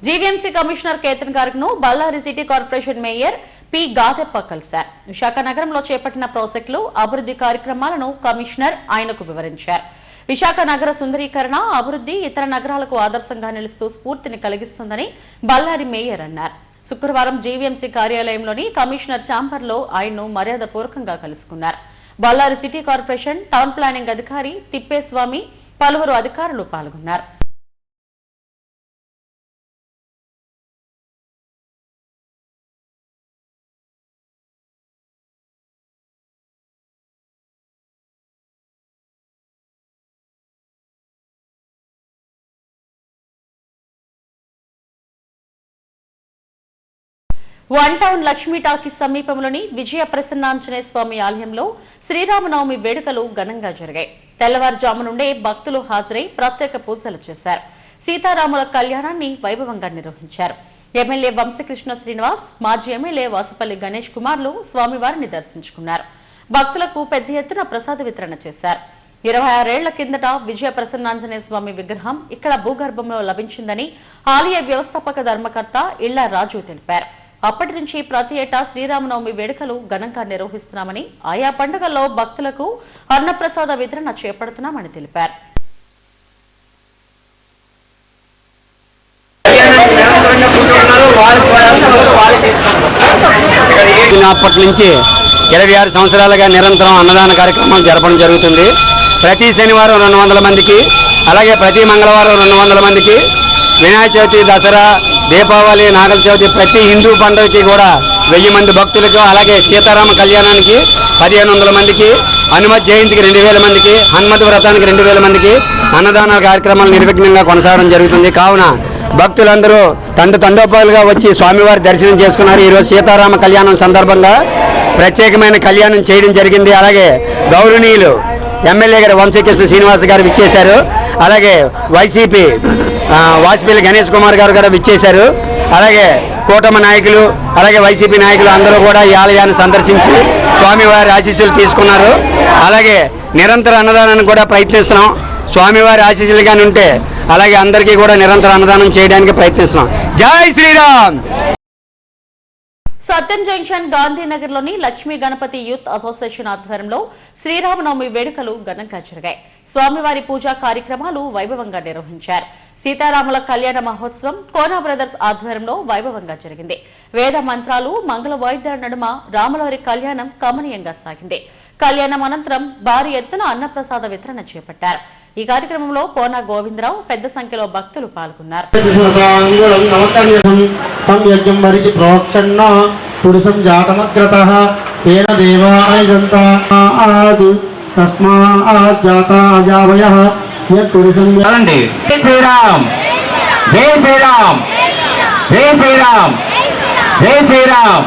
Speaker 5: జీవీఎంసీ కమిషనర్ కేతన్ గార్గ్ ను Ballari city corporation mayor P Gadeppa కలిశారు. విశాఖ నగరంలో చేపట్టిన ప్రాజెక్టులు, అభివృద్ధి కార్యక్రమాలను కమిషనర్ ఆయనకు వివరించారు. విశాఖ నగర సుందరీకరణ, అభివృద్ధి ఇతర నగరాలకు ఆదర్శంగా నిలుస్తూ స్ఫూర్తిని కలిగిస్తుందని బళ్ళారి మేయర్ అన్నారు. శుక్రవారం జీవీఎంసీ కార్యాలయంలోని కమిషనర్ ఛాంబర్లో ఆయన్ను మర్యాదపూర్వకంగా కలుసుకున్నారు. Ballari city corporation town planning అధికారి తిప్పేస్వామి, పలువురు అధికారులు పాల్గొన్నారు. వన్ టౌన్ లక్ష్మీ టాకీస్ సమీపంలోని విజయ ప్రసన్నాంజనేయ స్వామి ఆలయంలో శ్రీరామనవమి వేడుకలు ఘనంగా జరిగాయి. తెల్లవారుజాము నుండే భక్తులు హాజరై ప్రత్యేక పూజలు చేశారు. సీతారాముల కళ్యాణాన్ని వైభవంగా నిర్వహించారు. ఎమ్మెల్యే వంశకృష్ణ శ్రీనివాస్, మాజీ ఎమ్మెల్యే వాసుపల్లి గణేష్ కుమార్లు స్వామివారిని దర్శించుకున్నారు. భక్తులకు పెద్ద ఎత్తున ప్రసాద వితరణ చేశారు. 26 ఏళ్ల కిందట విజయ ప్రసన్నాంజనేయ స్వామి విగ్రహం ఇక్కడ భూగర్భంలో లభించిందని ఆలయ వ్యవస్థాపక ధర్మకర్త ఇళ్ల రాజు తెలిపారు. అప్పటి నుంచి ప్రతి ఏటా శ్రీరామనవమి వేడుకలు ఘనంగా నిర్వహిస్తున్నామని, ఆయా పండుగల్లో భక్తులకు అన్నప్రసాద వితరణ చేపడుతున్నామని తెలిపారు.
Speaker 12: అప్పటి నుంచి 26 సంవత్సరాలుగా నిరంతరం అన్నదాన కార్యక్రమాలు జరపడం జరుగుతుంది. ప్రతి శనివారం 200 మందికి, అలాగే ప్రతి మంగళవారం 200 మందికి, వినాయక చవితి, దసరా, దీపావళి, నాగల చవితి ప్రతి హిందూ పండుగకి కూడా 1000 మంది భక్తులకు, అలాగే సీతారామ కళ్యాణానికి 1500 మందికి, హనుమత్ జయంతికి 2000 మందికి, హనుమత్ వ్రతానికి 2000 మందికి అన్నదాన కార్యక్రమాలు నిర్విఘ్నంగా కొనసాగడం జరుగుతుంది. కావున భక్తులందరూ తండోపాలుగా వచ్చి స్వామివారి దర్శనం చేసుకున్నారు. ఈరోజు సీతారామ కళ్యాణం సందర్భంగా ప్రత్యేకమైన కళ్యాణం చేయడం జరిగింది. అలాగే గౌరవనీయులు ఎమ్మెల్యే గారు వంశీకృష్ణ శ్రీనివాస్ గారు విచ్చేశారు. అలాగే వైసీపీ వాజ్పేయి గణేష్ కుమార్ గారు కూడా విచ్చేశారు. అలాగే కూటమి నాయకులు అలాగే వైసీపీ నాయకులు అందరూ కూడా ఈ ఆలయాన్ని సందర్శించి స్వామివారి ఆశీస్సులు తీసుకున్నారు. అలాగే నిరంతర అన్నదానాన్ని కూడా ప్రయత్నిస్తున్నాం. స్వామివారి ఆశీస్సులుగానే ఉంటే అలాగే అందరికీ కూడా నిరంతర అన్నదానం చేయడానికి ప్రయత్నిస్తున్నాం. జై శ్రీరామ్.
Speaker 1: సత్యం జంక్షన్ గాంధీనగర్ లోని లక్ష్మీ గణపతి యూత్ అసోసియేషన్ ఆధ్వర్యంలో శ్రీరామనవమి వేడుకలు ఘనంగా జరిగాయి. స్వామివారి పూజా కార్యక్రమాలు వైభవంగా నిర్వహించారు. సీతారాముల కళ్యాణ మహోత్సవం కోనా బ్రదర్స్ ఆధ్వర్యంలో వైభవంగా జరిగింది. వేద మంత్రాలు మంగళ వాయిద్యాల నడుమ రాములవారి కళ్యాణం కమనీయంగా సాగింది. కళ్యాణం అనంతరం భారీ ఎత్తున అన్నప్రసాద వితరణ చేపట్టారు. ఈ కార్యక్రమంలో కోన గోవిందరావు పెద్ద సంఖ్యలో భక్తులు పాల్గొన్నారు.
Speaker 12: శ్రీరామ్ జై శ్రీరామ్ జై శ్రీరామ్ జై Shriram.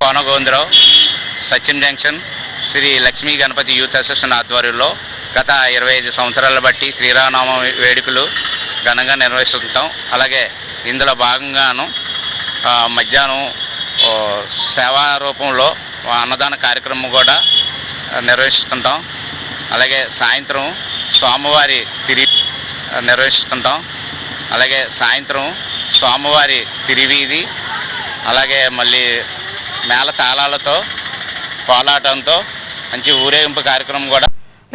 Speaker 13: Kona Govindarao Satyam junction Sri Lakshmi Ganapati youth association ఆధ్వర్యంలో గత 25 సంవత్సరాల బట్టి శ్రీరామనవమి వేడుకలు ఘనంగా నిర్వహిస్తుంటాం. అలాగే ఇందులో భాగంగాను మధ్యాహ్నం సేవా రూపంలో అన్నదాన కార్యక్రమం కూడా నిర్వహిస్తుంటాం. అలాగే సాయంత్రం స్వామివారి నిర్వహిస్తుంటాం. అలాగే సాయంత్రం స్వామివారి తిరివీధి అలాగే మళ్ళీ మేళ తాళాలతో కోలాటంతో మంచి ఊరేగింపు కార్యక్రమం కూడా.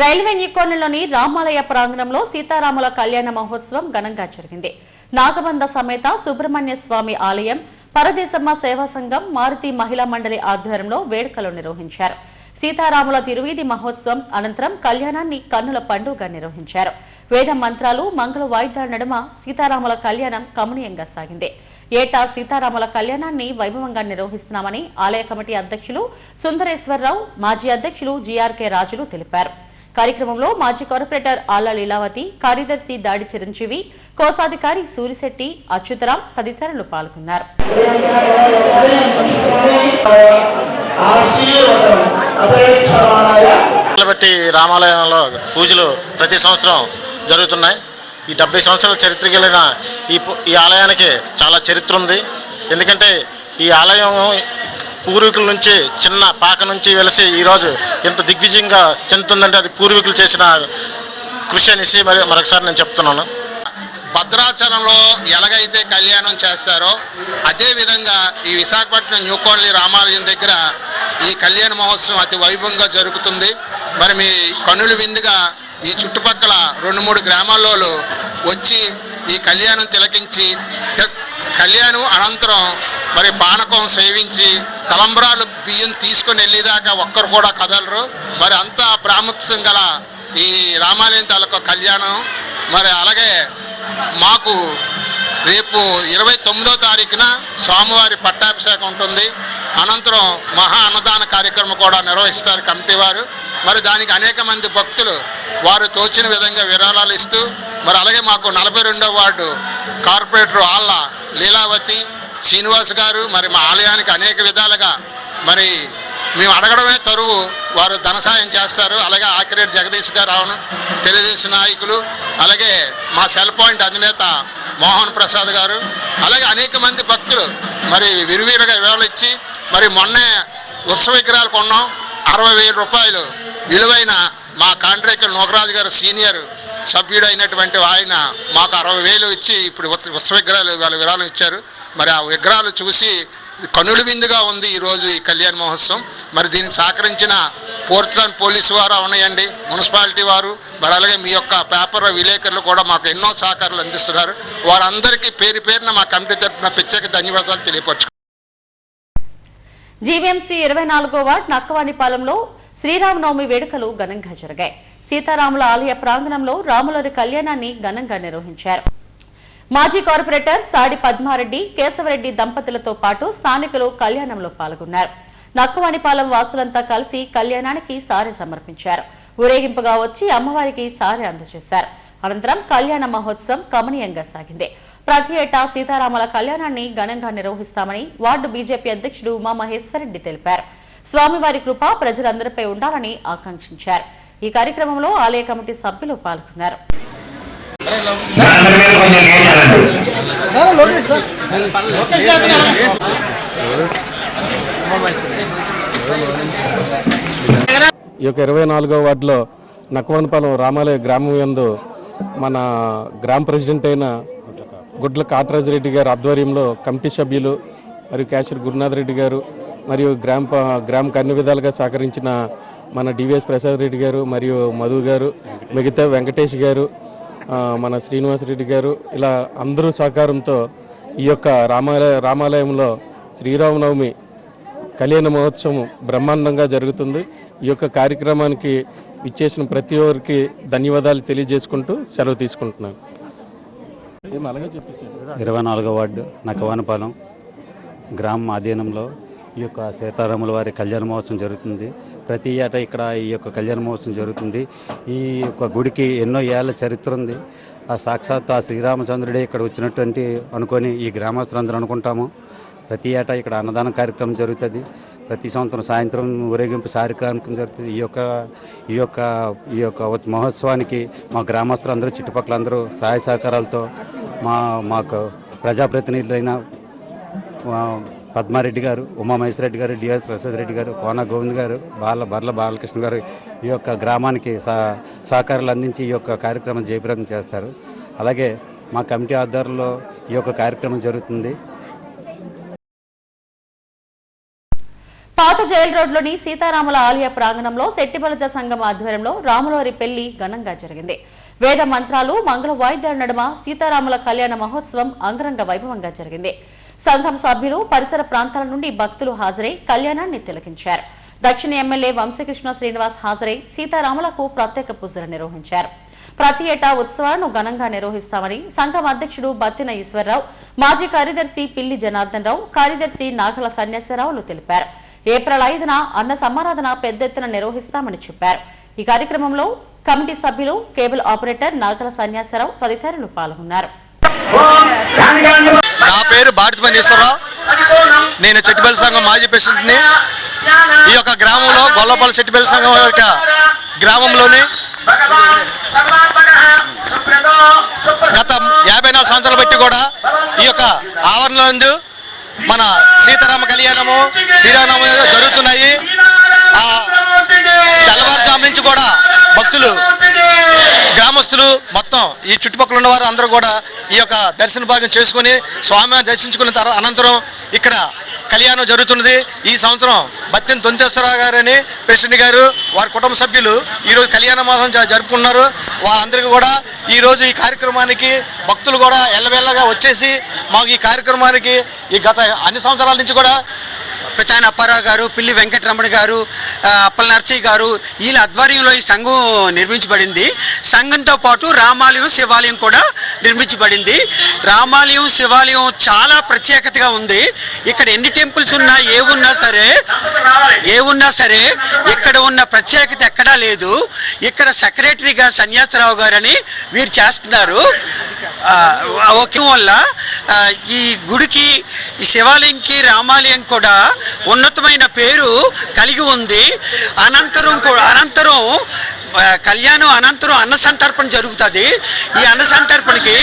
Speaker 1: రైల్వే నికోణంలోని రామాలయ ప్రాంగణంలో సీతారాముల కళ్యాణ మహోత్సవం ఘనంగా జరిగింది. నాగబంధ సమేత సుబ్రహ్మణ్య స్వామి ఆలయం, పరదేశమ్మ సేవా సంఘం, మారుతి మహిళా మండలి ఆధ్వర్యంలో వేడుకలు నిర్వహించారు. సీతారాముల తిరువీధి మహోత్సవం అనంతరం కళ్యాణాన్ని కన్నుల పండుగ నిర్వహించారు. వేద మంత్రాలు మంగళ వాయిద్యాల నడుమ సీతారాముల కళ్యాణం కమనీయంగా సాగింది. ఏటా సీతారాముల కళ్యాణాన్ని వైభవంగా నిర్వహిస్తున్నామని ఆలయ కమిటీ అధ్యక్షులు సుందరేశ్వరరావు, మాజీ అధ్యక్షులు జీఆర్కే రాజులు తెలిపారు. కార్యక్రమంలో మాజీ కార్పొరేటర్ ఆళ్ల లీలావతి, కార్యదర్శి దాడి చిరంజీవి, కోశాధికారి సూరిశెట్టి, అచ్యుతరాం తదితరులు పాల్గొన్నారు.
Speaker 14: రామాలయంలో పూజలు ప్రతి సంవత్సరం జరుగుతున్నాయి. ఈ 70 సంవత్సరాల చరిత్ర కలిగిన ఈ ఆలయానికి చాలా చరిత్ర ఉంది. ఎందుకంటే ఈ ఆలయం పూర్వీకుల నుంచి చిన్న పాక నుంచి వెలిసి ఈరోజు ఎంత దిగ్విజయంగా చెందుతుందంటే అది పూర్వీకులు చేసిన కృషి అనేసి మరొకసారి నేను చెప్తున్నాను.
Speaker 13: భద్రాచలంలో ఎలాగైతే కళ్యాణం చేస్తారో అదేవిధంగా ఈ విశాఖపట్నం న్యూ కాలనీ రామాలయం దగ్గర ఈ కళ్యాణ మహోత్సవం అతి వైభవంగా జరుగుతుంది. మరి మీ కన్నుల విందుగా ఈ చుట్టుపక్కల 2-3 గ్రామాల్లో వచ్చి ఈ కళ్యాణం తిలకించి కళ్యాణం అనంతరం మరి పానకం సేవించి తలంబ్రాలు బియ్యం తీసుకొని వెళ్ళేదాకా ఒక్కరు కూడా కదలరు. మరి అంత ప్రాముఖ్యం గల ఈ రామాలయం తాలూకా కళ్యాణం. మరి అలాగే మాకు రేపు 29వ తారీఖున స్వామివారి పట్టాభిషేకం ఉంటుంది. అనంతరం మహా అన్నదాన కార్యక్రమం కూడా నిర్వహిస్తారు కమిటీ వారు. మరి దానికి అనేక మంది భక్తులు వారు తోచిన విధంగా విరాళాలు ఇస్తూ మరి అలాగే మాకు 42వ వార్డు కార్పొరేటర్ ఆళ్ల లీలావతి శ్రీనివాస్ గారు మరి మా ఆలయానికి అనేక విధాలుగా మరి మేము అడగడమే తరువు వారు ధన సాయం చేస్తారు. అలాగే ఆకిరేటి జగదీష్ గారు అవును తెలుగుదేశం నాయకులు, అలాగే మా సెల్ పాయింట్ అధినేత మోహన్ ప్రసాద్ గారు, అలాగే అనేక మంది భక్తులు మరి విరివిరిగా విరాళాలు ఇచ్చి మరి మొన్నే ఉత్సవ విగ్రహాలు కొన్నాం. 60,000 రూపాయలు విలువైన మా కాంట్రాక్టర్ నోకరాజు గారు సీనియర్ సభ్యుడు అయినటువంటి ఆయన మాకు 60,000 ఇచ్చి ఇప్పుడు ఉత్సవ విగ్రహాలు వాళ్ళ విరాళం ఇచ్చారు. మరి ఆ విగ్రహాలు చూసి కన్నుల విందుగా ఉంది ఈరోజు ఈ కళ్యాణ మహోత్సవం. మరి దీనికి సహకరించిన పోర్ట్లాండ్ పోలీసు వారు ఉన్నాయండి, మున్సిపాలిటీ వారు, మరి అలాగే మీ యొక్క పేపర్ విలేకరులు కూడా మాకు ఎన్నో సహకారాలు అందిస్తున్నారు. వారందరికీ పేరు పేరున మా కమిటీ తరఫున ప్రత్యేక ధన్యవాదాలు తెలియపరచు.
Speaker 1: జీవీఎంసీ 24వ వార్డు నక్కవాణిపాలెంలో శ్రీరామనవమి వేడుకలు ఘనంగా జరిగాయి. సీతారాముల ఆలయ ప్రాంగణంలో రాములవారి కళ్యాణాన్ని ఘనంగా నిర్వహించారు. మాజీ కార్పొరేటర్ సాడి పద్మారెడ్డి, కేశవరెడ్డి దంపతులతో పాటు స్థానికులు కళ్యాణంలో పాల్గొన్నారు. నక్కవానిపాలెం వాసులంతా కలిసి కళ్యాణానికి సారె సమర్పించారు. ఊరేగింపుగా వచ్చి అమ్మవారికి సారె అందజేశారు. అనంతరం కళ్యాణ మహోత్సవం కమనీయంగా సాగింది. ప్రతి ఏటా సీతారాముల కళ్యాణాన్ని ఘనంగా నిర్వహిస్తామని వార్డు బీజేపీ అధ్యక్షుడు ఉమామహేశ్వరరెడ్డి తెలిపారు. స్వామివారి కృప ప్రజలందరిపై ఉండాలని ఆకాంక్షించారు. ఈ కార్యక్రమంలో ఆలయ కమిటీ సభ్యులు పాల్గొన్నారు.
Speaker 6: ఈ యొక్క 24వ వార్డులో నక్కవనపాలెం రామాలయ గ్రామం యందు మన గ్రామ ప్రెసిడెంట్ అయిన గుడ్ల కాటరాజరెడ్డి గారి ఆధ్వర్యంలో కమిటీ సభ్యులు మరియు క్యాషియర్ గురునాథ్ రెడ్డి గారు మరియు గ్రామకు అన్ని విధాలుగా సహకరించిన మన డివిఎస్ ప్రసాద్ రెడ్డి గారు మరియు మధు గారు, మిగతా వెంకటేష్ గారు, మన శ్రీనివాసరెడ్డి గారు, ఇలా అందరూ సహకారంతో ఈ యొక్క రామాలయంలో శ్రీరామనవమి కళ్యాణ మహోత్సవం బ్రహ్మాండంగా జరుగుతుంది. ఈ యొక్క కార్యక్రమానికి ఇచ్చేసిన ప్రతి ఒక్కరికి ధన్యవాదాలు తెలియజేసుకుంటూ సెలవు తీసుకుంటున్నాను.
Speaker 15: 24వ వార్డు నక్కవానపాలెం గ్రామం ఆధీనంలో ఈ యొక్క సీతారాముల వారి కళ్యాణ మహోత్సవం జరుగుతుంది. ప్రతి ఏటా ఇక్కడ ఈ యొక్క కళ్యాణ మహోత్సవం జరుగుతుంది. ఈ యొక్క గుడికి ఎన్నో ఏళ్ళ చరిత్ర ఉంది. ఆ సాక్షాత్ ఆ శ్రీరామచంద్రుడే ఇక్కడ వచ్చినటువంటి అనుకొని ఈ గ్రామస్తులందరూ అనుకుంటాము. ప్రతి ఏటా ఇక్కడ అన్నదాన కార్యక్రమం జరుగుతుంది. ప్రతి సంవత్సరం సాయంత్రం ఊరేగింపు కార్యక్రమం జరుగుతుంది. ఈ యొక్క మహోత్సవానికి మా గ్రామస్తులందరూ చుట్టుపక్కలందరూ సహాయ సహకారాలతో మాకు ప్రజాప్రతినిధులైన పద్మారెడ్డి గారు, ఉమామహేశ్వరరెడ్డి గారు, డిఎస్ ప్రసాద్ రెడ్డి గారు, కోన గోవింద్ గారు, బర్ల బాలకృష్ణ గారు ఈ యొక్క గ్రామానికి సహకారాలు అందించి ఈ యొక్క కార్యక్రమం జయప్రదం చేస్తారు. అలాగే మా కమిటీ ఆధ్వర్యంలో ఈ యొక్క కార్యక్రమం జరుగుతుంది.
Speaker 1: పాత జైల్ రోడ్లోని సీతారాముల ఆలయ ప్రాంగణంలో శెట్టిబలజ సంఘం ఆధ్వర్యంలో రాములవారి పెళ్లి ఘనంగా జరిగింది. వేద మంత్రాలు, మంగళ వాయిద్యాల నడుమ సీతారాముల కళ్యాణ మహోత్సవం అంగరంగ వైభవంగా జరిగింది. సంఘం సభ్యులు పరిసర ప్రాంతాల నుండి భక్తులు హాజరై కళ్యాణాన్ని తిలకించారు. దక్షిణ ఎమ్మెల్యే వంశీకృష్ణ శ్రీనివాస్ హాజరై సీతారాములకు ప్రత్యేక పూజలు నిర్వహించారు. ప్రతి ఏటా ఉత్సవాలను ఘనంగా నిర్వహిస్తామని సంఘం అధ్యక్షుడు బత్తిన ఈశ్వరరావు, మాజీ కార్యదర్శి పిల్లి జనార్దన్ రావు, కార్యదర్శి నాగల సన్యాసరావులు తెలిపారు. ఏప్రిల్ 5న అన్న సమారాధన పెద్ద ఎత్తున నిర్వహిస్తామని చెప్పారు. ఈ కార్యక్రమంలో కమిటీ సభ్యులు, కేబుల్ ఆపరేటర్ నాగల సన్యాసరావు తదితరులు పాల్గొన్నారు.
Speaker 16: నా పేరు బాటిపల్లి ఈశ్వరరావు. నేను చెట్టిపల్లి సంఘం మాజీ ప్రెసిడెంట్ని. ఈ యొక్క గ్రామంలో గొల్లపల్లి చెట్టిపల్లి సంఘం యొక్క గ్రామంలోని గత 54 సంవత్సరాలు బట్టి కూడా ఈ యొక్క ఆవరణలో మన సీతారామ కళ్యాణము, శ్రీరామనవమి జరుగుతున్నాయి. తెల్లవారుజాము నుంచి కూడా భక్తులు, గ్రామస్తులు మొత్తం ఈ చుట్టుపక్కల ఉన్న వారు అందరూ కూడా ఈ యొక్క దర్శన భాగం చేసుకుని స్వామివారిని దర్శించుకున్న అనంతరం ఇక్కడ కళ్యాణం జరుగుతున్నది. ఈ సంవత్సరం బత్తిన తొంతేశ్వరరావు గారని ప్రెసిడెంట్ గారు, వారి కుటుంబ సభ్యులు ఈరోజు కళ్యాణ మాసం జరుపుకున్నారు. వారందరికీ కూడా ఈరోజు ఈ కార్యక్రమానికి భక్తులు కూడా ఎల్లవెల్లగా వచ్చేసి మాకు ఈ కార్యక్రమానికి ఈ గత అన్ని సంవత్సరాల నుంచి కూడా
Speaker 17: పెతాయన అప్పారావు గారు, పిల్లి వెంకటరమణ గారు, అప్పల నర్సయ్య గారు వీళ్ళ ఆధ్వర్యంలో ఈ సంఘం నిర్మించబడింది. సంఘంతో పాటు రామాలయం, శివాలయం కూడా నిర్మించబడింది. రామాలయం, శివాలయం చాలా ప్రత్యేకతగా ఉంది. ఇక్కడ ఎన్ని టెంపుల్స్ ఉన్నా ఏవున్నా సరే ఇక్కడ ఉన్న ప్రత్యేకత ఎక్కడా లేదు. ఇక్కడ సెక్రటరీగా సన్యాసరావు గారని వీరు చేస్తున్నారు. ఒకే వల్ల ఈ గుడికి, ఈ శివాలయంకి, రామాలయం కూడా ఉన్నతమైన పేరు కలిగి ఉంది. అనంతరం కళ్యాణం అనంతరం అన్న సంతర్పణ జరుగుతుంది. ఈ అన్న సంతర్పణకి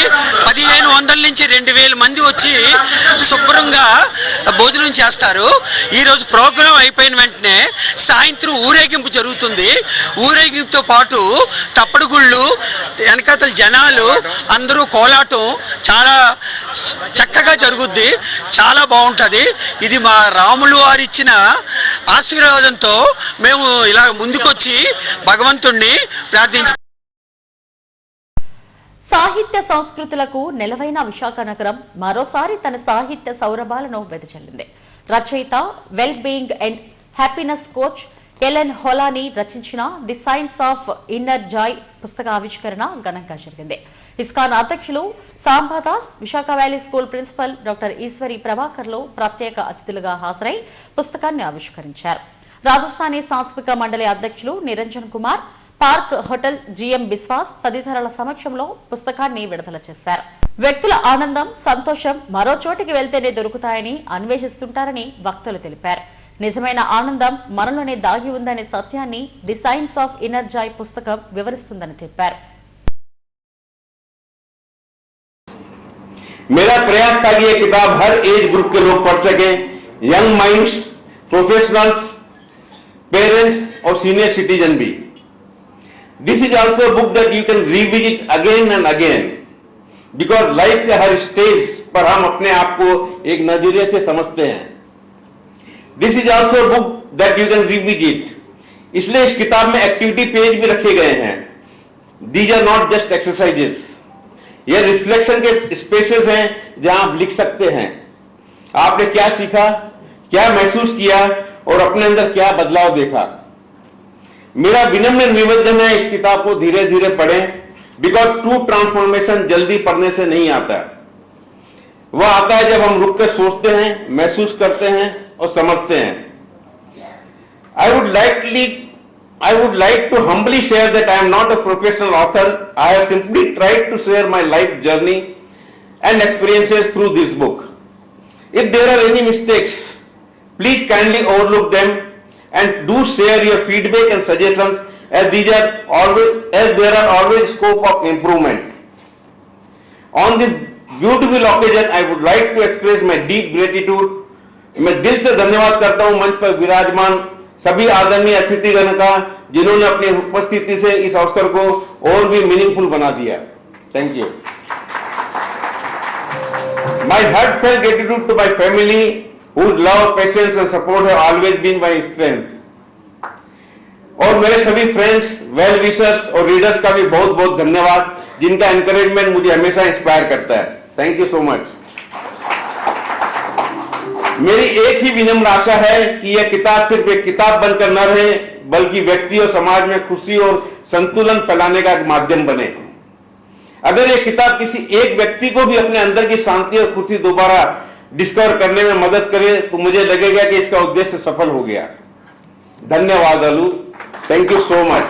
Speaker 17: 1500 నుంచి 2000 మంది వచ్చి శుభ్రంగా భోజనం చేస్తారు. ఈరోజు ప్రోగ్రాం అయిపోయిన వెంటనే సాయంత్రం ఊరేగింపు జరుగుతుంది. ఊరేగింపుతో పాటు తప్పడుగుళ్ళు, వెనకాతల జనాలు అందరూ కోలాటం చాలా చక్కగా జరుగుద్ది. చాలా బాగుంటుంది. ఇది మా రాములు వారు ఇచ్చిన ఆశీర్వాదంతో మేము ఇలా ముందుకొచ్చి భగవంతుణ్ణి ప్రార్థించు.
Speaker 1: సాహిత్య సంస్కృతులకు నెలవైన విశాఖ నగరం మరోసారి తన సాహిత్య సౌరభాలను వెదజల్లింది. రచయిత, well being and happiness coach Ellen Holani రచించిన the science of inner joy పుస్తక ఆవిష్కరణ ఘనంగా జరిగింది. ఇస్కాన్ అధ్యక్షులు Sambadas, Visakha valley school principal doctor Eswari ప్రభాకర్లు ప్రత్యేక అతిథులుగా హాజరై పుస్తకాన్ని ఆవిష్కరించారు. రాజస్థానీ సాంస్కృతిక మండలి అధ్యక్షులు Niranjan Kumar, park hotel GM Biswas తదితరుల సమక్షంలో పుస్తకాన్ని విడుదల చేశారు. వ్యక్తుల ఆనందం, సంతోషం మరో చోటికి వెళ్తేనే దొరుకుతాయని అన్వేషిస్తుంటారని వక్తలు తెలిపారు. నిజమైన ఆనందం మనలోనే దాగి ఉందనే సత్యాన్ని the science of inner Joy పుస్తకం వివరిస్తుందని చెప్పారు.
Speaker 18: मेरा प्रयास था कि ये किताब हर एज ग्रुप के लोग पढ़ सकें, यंग माइंड्स, प्रोफेशनल्स, पेरेंट्स और सीनियर सिटीजन भी. This is also a book that you can revisit again and again because life के हर स्टेज पर हम अपने आप को एक नजरिए से समझते हैं. This is also a book that you can revisit. इसलिए इस किताब में एक्टिविटी पेज भी रखे गए हैं. These are not just exercises. ये रिफ्लेक्शन के स्पेसेस हैं जहां आप लिख सकते हैं आपने क्या सीखा, क्या महसूस किया और अपने अंदर क्या बदलाव देखा. मेरा विनम्र निवेदन है इस किताब को धीरे धीरे पढ़ें बिकॉज ट्रू ट्रांसफॉर्मेशन जल्दी पढ़ने से नहीं आता. वह आता है जब हम रुक कर सोचते हैं, महसूस करते हैं और समझते हैं. I would like to humbly share that I am not a professional author. I have simply tried to share my life journey and experiences through this book. If there are any mistakes, please kindly overlook them and do share your feedback and suggestions as there are always scope of improvement. On this beautiful occasion, I would like to express my deep gratitude. मैं दिल से धन्यवाद करता हूं मंच पर विराजमान सभी आदरणीय अतिथिगण का जिन्होंने अपनी उपस्थिति से इस अवसर को और भी मीनिंगफुल बना दिया. Thank you. My heartfelt gratitude to my family whose love, patience and support have always been my strength. और मेरे सभी फ्रेंड्स, वेल विशर्स और रीडर्स का भी बहुत बहुत धन्यवाद जिनका एनकरेजमेंट मुझे हमेशा इंस्पायर करता है. Thank you so much. मेरी एक ही विनम्र आशा है कि यह किताब सिर्फ एक किताब बनकर न रहे बल्कि व्यक्ति और समाज में खुशी और संतुलन फैलाने का एक माध्यम बने. अगर यह किताब किसी एक व्यक्ति को भी अपने अंदर की शांति और खुशी दोबारा डिस्कवर करने में मदद करे तो मुझे लगेगा कि इसका उद्देश्य सफल हो गया. धन्यवाद अलू. Thank you so much.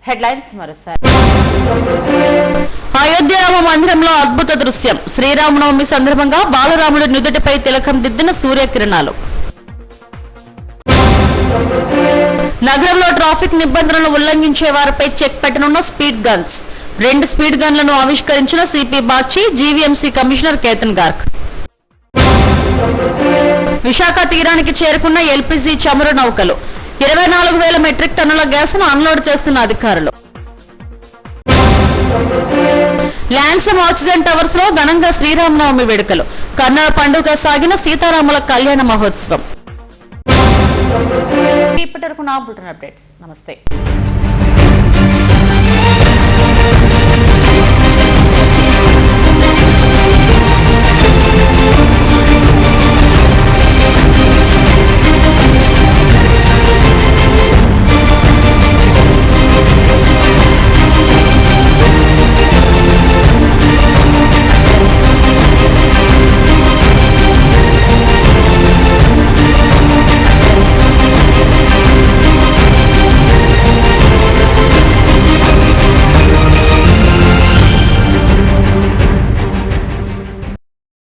Speaker 1: Headlines మరోసారి. అయోధ్య రామ మందిరంలో అద్భుత దృశ్యం. శ్రీరామనవమి సందర్భంగా బాలరాముడి నుదుటిపై తిలకం దిద్దిన సూర్యకిరణాలు. నగరంలో ట్రాఫిక్ నిబంధనలు ఉల్లంఘించే వారిపై చెక్ పెట్టనున్న స్పీడ్ గన్స్. 2 స్పీడ్ గన్లను ఆవిష్కరించిన CP Bakshi, GVMC commissioner Ketan Garg. Visakha తీరానికి చేరుకున్న ఎల్పీజీ చమురు నౌకలు. 24,000 మెట్రిక్ టన్నుల గ్యాస్ను అన్లోడ్ చేస్తున్న అధికారులు. ల్యాన్సమ్ ఆక్సిజన్ టవర్స్ లో ఘనంగా శ్రీరామనవమి వేడుకలు. కన్నుల పండుగ సాగిన సీతారాముల కళ్యాణ మహోత్సవం. ఇప్పటివరకు నా బులెటిన్ అప్డేట్స్. నమస్తే.